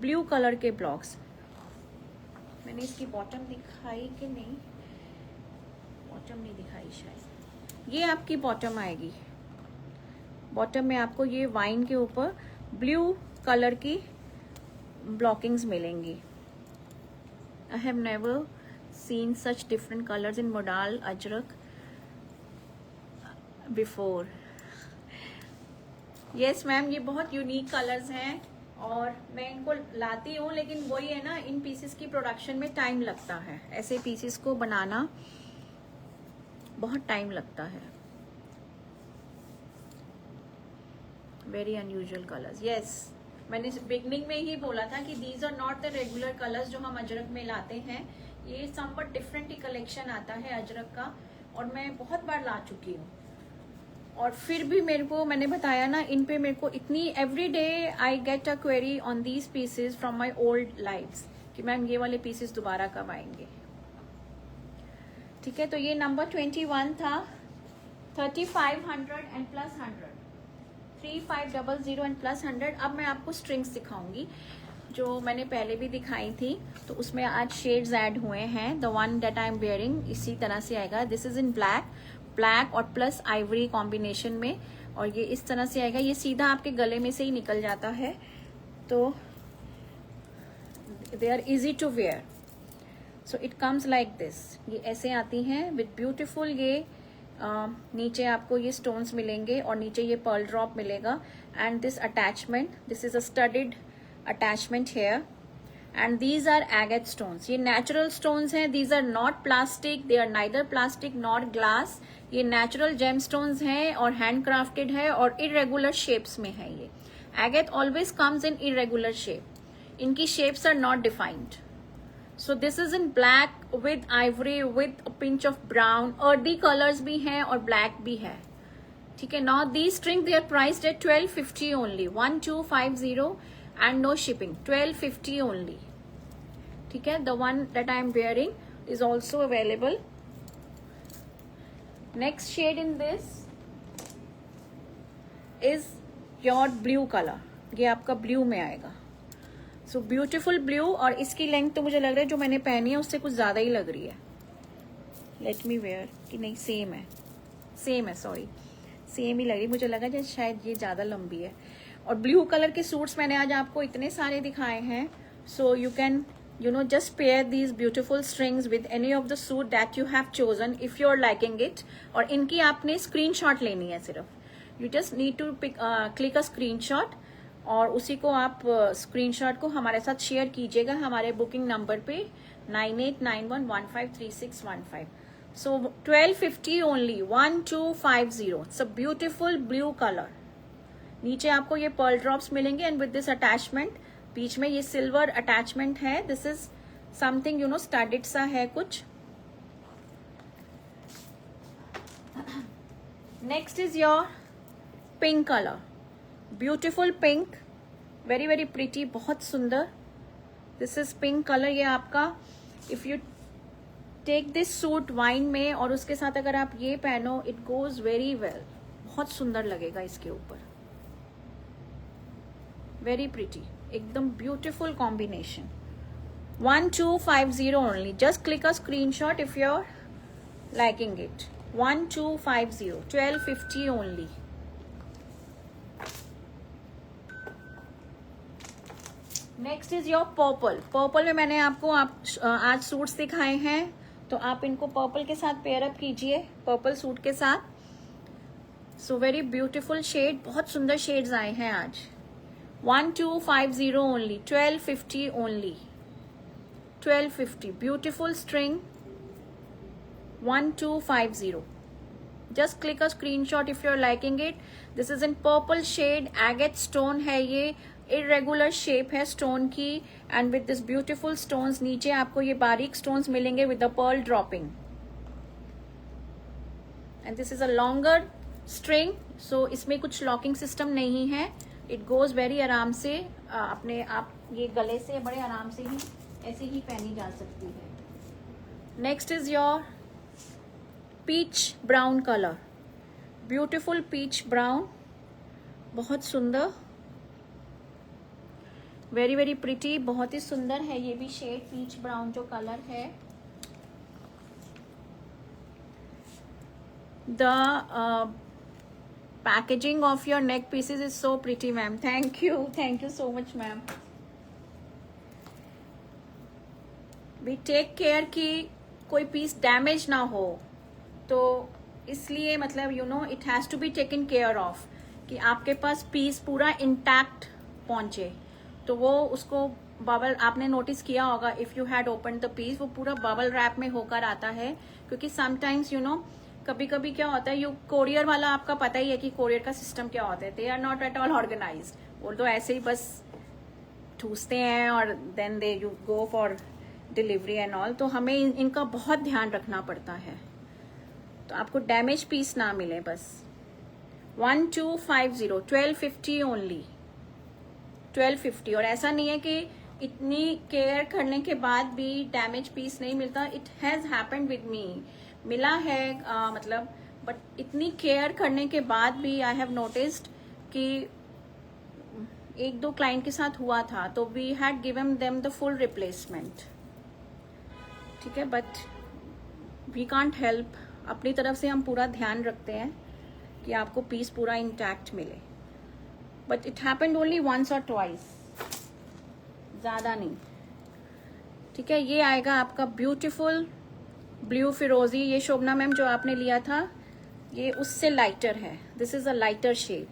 Speaker 1: blue colour के ब्लॉक्स। मैंने इसकी बॉटम दिखाई कि नहीं, बॉटम नहीं दिखाई शायद। ये आपकी बॉटम आएगी, बॉटम में आपको ये वाइन के ऊपर ब्लू कलर की ब्लॉकिंग्स मिलेंगी। I have never seen such different colours in modal Ajrak before. Yes ma'am, ये बहुत यूनिक कलर्स हैं और मैं इनको लाती हूँ, लेकिन वही है ना, इन पीसेस की प्रोडक्शन में टाइम लगता है। ऐसे पीसेस को बनाना बहुत टाइम लगता है। Very unusual colours. यस, मैंने बिगनिंग में ही बोला था कि these are not the regular colours जो हम अजरक में लाते हैं। ये समवट डिफरेंट ही कलेक्शन आता है अजरक का, और मैं बहुत बार ला चुकी हूँ। और फिर भी मेरे को, मैंने बताया ना, इन पे मेरे को इतनी, every day I get a query on these pieces from my old lives कि मैम ये वाले पीसेस दोबारा कब आएंगे। ठीक है, तो ये नंबर 21 था। 3500 एंड प्लस 100, 3500 एंड प्लस 100। अब मैं आपको स्ट्रिंग्स दिखाऊंगी जो मैंने पहले भी दिखाई थी, तो उसमें आज शेड्स ऐड हुए हैं। The one that I am wearing इसी तरह से आएगा। दिस इज इन ब्लैक और प्लस आइवरी कॉम्बिनेशन में, और ये इस तरह से आएगा। ये सीधा आपके गले में से ही निकल जाता है, तो they are easy to wear. So it comes like this. ये ऐसे आती हैं विद ब्यूटिफुल, ये नीचे आपको ये स्टोन्स मिलेंगे और नीचे ये पर्ल ड्रॉप मिलेगा। And this attachment, this is a studded attachment here, and these are agate stones. ये नेचुरल स्टोन्स हैं, these are not plastic, they are neither plastic not glass. ये नेचुरल जेम स्टोन्स हैं और hand crafted है और irregular shapes में है। ये agate always comes in irregular shape, इनकी shapes are not defined. So this is in black with ivory with pinch of brown, earthy colours भी हैं और ब्लैक भी है। ठीक है, now these string they are priced at 1250 only, 1250 and no shipping, 1250 only. ठीक है, the one that I am wearing is also available. Next shade in this is your blue color. ये आपका ब्लू में आएगा। So beautiful blue, और इसकी length तो मुझे लग रहा है जो मैंने पहनी है उससे कुछ ज्यादा ही लग रही है। Let me wear, कि नहीं, सेम है, सॉरी सेम ही लगी, मुझे लगा जैसे शायद ये ज़्यादा लंबी है। और ब्लू कलर के सूट्स मैंने आज आपको इतने सारे दिखाए हैं, so you can just pair these beautiful strings with any of the suit that you have chosen if you're liking it। और इनकी आपने स्क्रीनशॉट लेनी है सिर्फ, you just need to click a screenshot और उसी को आप स्क्रीनशॉट को हमारे साथ शेयर कीजिएगा हमारे बुकिंग नंबर पे 9891153615। So 1250 only, 1250। It's a beautiful blue color। नीचे आपको ये पर्ल ड्रॉप्स मिलेंगे एंड विद दिस अटैचमेंट, बीच में ये सिल्वर अटैचमेंट है। दिस इज समथिंग स्टडीड सा है कुछ। Next is your pink colour, beautiful pink, very very pretty, बहुत सुंदर। This is pink colour. ये आपका if you take this suit wine में और उसके साथ अगर आप ये पहनो, इट गोज वेरी वेल, बहुत सुंदर लगेगा इसके ऊपर, वेरी प्रिटी, एकदम beautiful combination. 1250 only, just click a screenshot if you are liking it. 1250, 1250 only. Next is your purple. Purple में मैंने आपको आज सूट्स दिखाए हैं, तो आप इनको पर्पल के साथ पेयर अप कीजिए, पर्पल सूट के साथ। सो वेरी ब्यूटिफुल शेड, बहुत सुंदर शेड्स आए हैं आज। 1250 only, 1250 only, 1250। Beautiful string, 1250। Just click a screenshot if you are liking it. This is in purple shade, agate stone है ये, इरेगुलर शेप है स्टोन की, and with this beautiful stones. नीचे आपको ये बारीक स्टोन्स मिलेंगे with the pearl dropping, and this is a longer string. So इसमें कुछ लॉकिंग सिस्टम नहीं है, इट गोज वेरी आराम से अपने आप, ये गले से बड़े आराम से ही ऐसे ही पहनी जा सकती है। Next is your peach brown colour, beautiful peach brown, बहुत सुंदर, वेरी वेरी प्रिटी, बहुत ही सुंदर है ये भी शेड, पीच ब्राउन जो कलर है। The packaging of your neck pieces is so pretty ma'am, thank you so much ma'am. We take care कि कोई पीस डैमेज ना हो, तो इसलिए मतलब it has to be taken care of कि आपके पास पीस पूरा इंटैक्ट पहुंचे। तो वो उसको बबल, आपने नोटिस किया होगा if you had open the piece, वो पूरा बबल रैप में होकर आता है, क्योंकि समटाइम्स कभी कभी क्या होता है, कोरियर वाला आपका पता ही है कि कोरियर का सिस्टम क्या होता है, they are not at all organised. वो तो ऐसे ही बस ठूसते हैं और then they you go for delivery and all. तो हमें इनका बहुत ध्यान रखना पड़ता है, तो आपको डैमेज पीस ना मिले बस। 1250, 1250 ओनली, 1250। और ऐसा नहीं है कि इतनी केयर करने के बाद भी डैमेज पीस नहीं मिलता, it has happened with me, मिला है मतलब, बट इतनी केयर करने के बाद भी आई हैव नोटिस्ड कि एक दो क्लाइंट के साथ हुआ था, तो we had given them the full replacement, ठीक है, बट वी कांट हेल्प, अपनी तरफ से हम पूरा ध्यान रखते हैं कि आपको पीस पूरा इंटैक्ट मिले, but it happened only once और ट्वाइस, ज्यादा नहीं, ठीक है। ये आएगा आपका ब्यूटीफुल ब्लू फिरोजी, ये शोभना मैम जो आपने लिया था ये उससे लाइटर है, this is a lighter shade.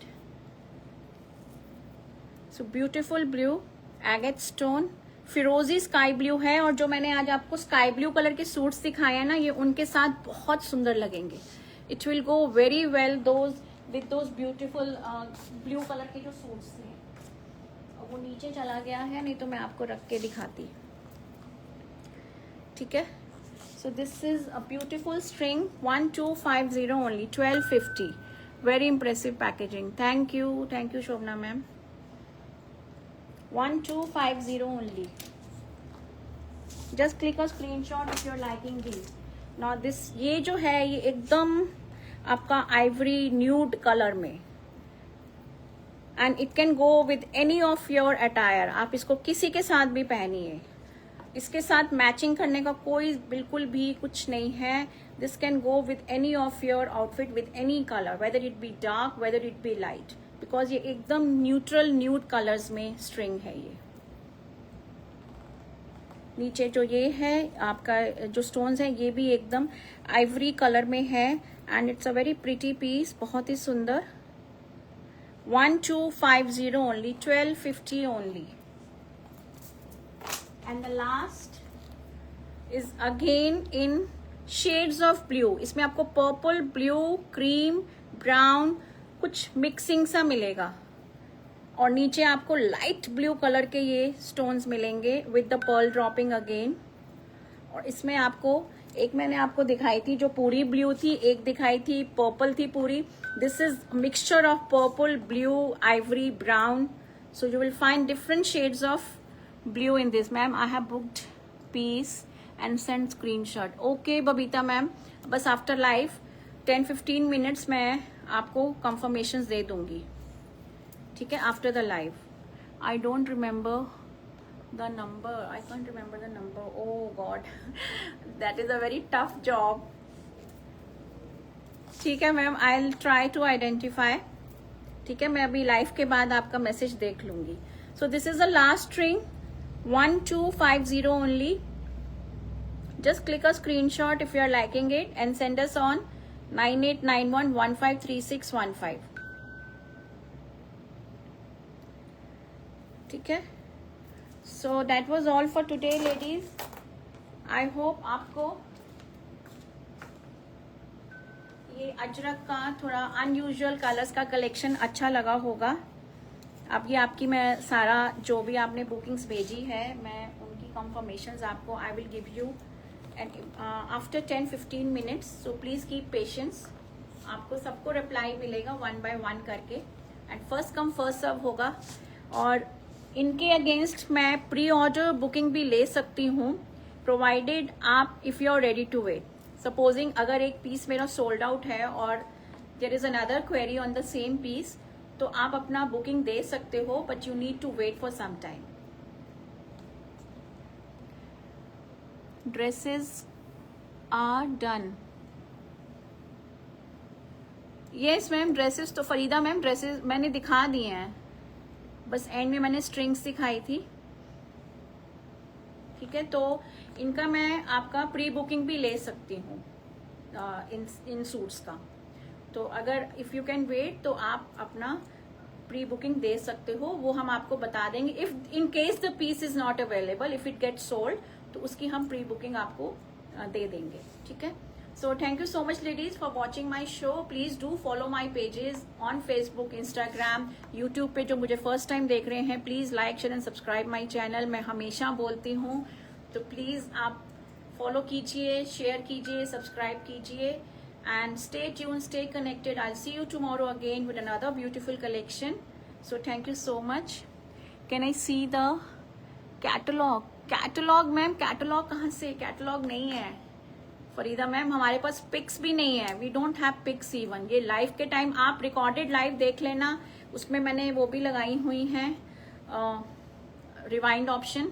Speaker 1: So beautiful blue, agate stone, फिरोजी स्काई ब्लू है, और जो मैंने आज आपको स्काई ब्लू कलर के सूट्स दिखाए हैं ना, ये उनके साथ बहुत सुंदर लगेंगे। It will go very well those with those beautiful blue colour के जो सूट्स थे। वो नीचे चला गया है, नहीं तो मैं आपको रख के दिखाती, ठीक है। So this is a beautiful string, 1250 only, 1250, very impressive packaging, thank you Shobhana ma'am. 1250 only, just click a screenshot if you're liking these। now this, ये जो है ये एकदम आपका आइवरी न्यूड कलर में, and it can go with any of your attire, आप इसको किसी के साथ भी पहनिए, इसके साथ मैचिंग करने का कोई बिल्कुल भी कुछ नहीं है. This can go with any of your outfit with any colour, whether it be dark whether it be light, because ये एकदम न्यूट्रल न्यूड कलर्स में स्ट्रिंग है. ये नीचे जो ये है आपका जो स्टोन्स है ये भी एकदम आइवरी कलर में है and it's a very pretty piece, बहुत ही सुंदर. 1250 only, 1250 only. And the last is again in shades of blue. इसमें आपको पर्पल, ब्लू, क्रीम, ब्राउन कुछ मिक्सिंग सा मिलेगा और नीचे आपको लाइट ब्लू कलर के ये स्टोन्स मिलेंगे with the pearl dropping again. और इसमें आपको एक मैंने आपको दिखाई थी जो पूरी ब्लू थी, एक दिखाई थी पर्पल थी पूरी. This is mixture of purple, blue, ivory, brown. So you will find different shades of blue in this. Ma'am I have booked piece and send screenshot. Okay Babita ma'am, बस आफ्टर लाइव 10-15 मिनट्स में आपको confirmations दे दूंगी, ठीक है, after the live. I don't remember the number, I can't remember the number. Oh God, that is a very tough job. ठीक है ma'am, I will try to identify. ठीक है, मैं अभी लाइव के बाद आपका मैसेज देख लूंगी. सो this is the last string, 1250 only. Just click a screenshot if you are liking it and send us on 9891153615. ठीक है, so that was all for today ladies. I hope आपको ये अजरक का थोड़ा अनयूजुअल कलर्स का collection अच्छा लगा होगा. अब ये आपकी मैं सारा जो भी आपने बुकिंग्स भेजी है मैं उनकी कंफर्मेशंस आपको आई will give you and after 10-15 minutes, so please keep patience. आपको सबको रिप्लाई मिलेगा 1 by 1 करके and first come first serve होगा. और इनके अगेंस्ट मैं प्री ऑर्डर बुकिंग भी ले सकती हूँ प्रोवाइडेड आप if you are ready to wait. Supposing अगर एक पीस मेरा सोल्ड आउट है और there is another query on the same piece, तो आप अपना बुकिंग दे सकते हो, but you need to wait for some time. Dresses are done. Yes ma'am, dresses तो फरीदा मैम ड्रेसेस मैंने दिखा दिए हैं, बस एंड में मैंने स्ट्रिंग्स दिखाई थी. ठीक है, तो इनका मैं आपका प्री बुकिंग भी ले सकती हूँ इन सूट्स का. तो अगर इफ़ यू कैन वेट तो आप अपना प्री बुकिंग दे सकते हो, वो हम आपको बता देंगे. If in case the piece is not available, if it get sold, तो उसकी हम प्री बुकिंग आपको दे देंगे. ठीक है, सो thank you so much ladies for watching my show. Please do follow my pages on Facebook, Instagram, YouTube पे जो मुझे फर्स्ट टाइम देख रहे हैं please like share and subscribe my channel. मैं हमेशा बोलती हूँ, तो प्लीज आप फॉलो कीजिए, शेयर कीजिए, सब्सक्राइब कीजिए and stay tune, stay connected. I see you tomorrow again with another beautiful collection. So thank you so much. Can I see the catalogue? Catalogue ma'am, catalogue कहाँ से? Catalogue नहीं है Farida ma'am, हमारे पास pics भी नहीं है. We don't have pics even. ये live के टाइम आप रिकॉर्डेड लाइव देख लेना, उसमें मैंने वो भी लगाई हुई हैं rewind option.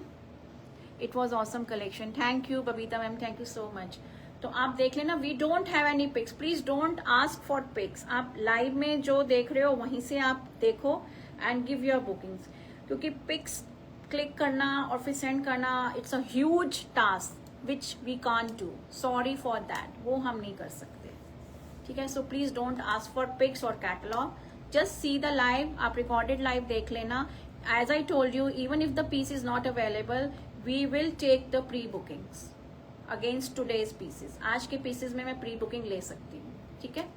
Speaker 1: It was awesome collection. Thank you Babita ma'am, thank you so much. तो आप देख लेना. We don't have any pics. Please don't ask for pics. आप लाइव में जो देख रहे हो वहीं से आप देखो एंड गिव योर बुकिंग्स, क्योंकि पिक्स क्लिक करना और फिर सेंड करना it's a huge task which we can't do. Sorry for that, वो हम नहीं कर सकते. ठीक है, so please don't ask for pics और catalogue. Just see the live. आप रिकॉर्डेड लाइव देख लेना. As I told you, even if the piece is not available, we will take the pre bookings against today's pieces. आज के pieces में मैं pre booking ले सकती हूँ. ठीक है,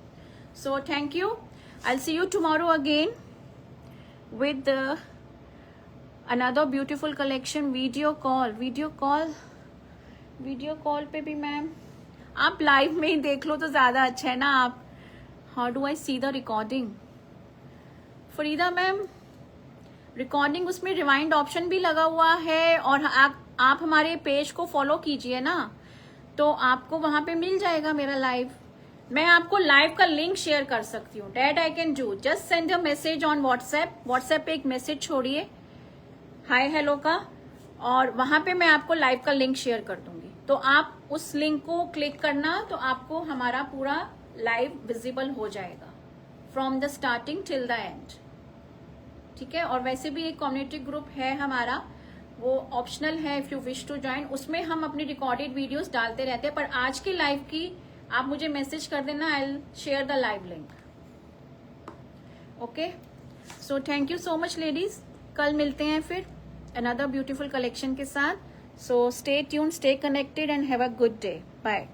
Speaker 1: सो thank you. I will see you tomorrow again with another beautiful collection. Video call पे भी मैम आप लाइव में ही देख लो तो ज्यादा अच्छा है ना. आप how do I see the recording? Farida ma'am, recording उसमें रिवाइंड ऑप्शन भी लगा हुआ है और आप हमारे पेज को फॉलो कीजिए ना, तो आपको वहां पे मिल जाएगा मेरा लाइव. मैं आपको लाइव का लिंक शेयर कर सकती हूँ. That I can do. Just send a message on WhatsApp. WhatsApp पे एक मैसेज छोड़िए हाय हेलो का, और वहां पे मैं आपको लाइव का लिंक शेयर कर दूंगी, तो आप उस लिंक को क्लिक करना, तो आपको हमारा पूरा लाइव विजिबल हो जाएगा from the starting till the end, ठीक है। और वैसे भी एक कम्युनिटी ग्रुप है हमारा, वो ऑप्शनल है, if you wish to join. उसमें हम अपनी रिकॉर्डेड वीडियोस डालते रहते हैं, पर आज की लाइव की आप मुझे मैसेज कर देना, I will share the live link. Okay, so thank you so much ladies, कल मिलते हैं फिर अनदर ब्यूटीफुल कलेक्शन के साथ। So stay tune, stay connected and have a good day, bye.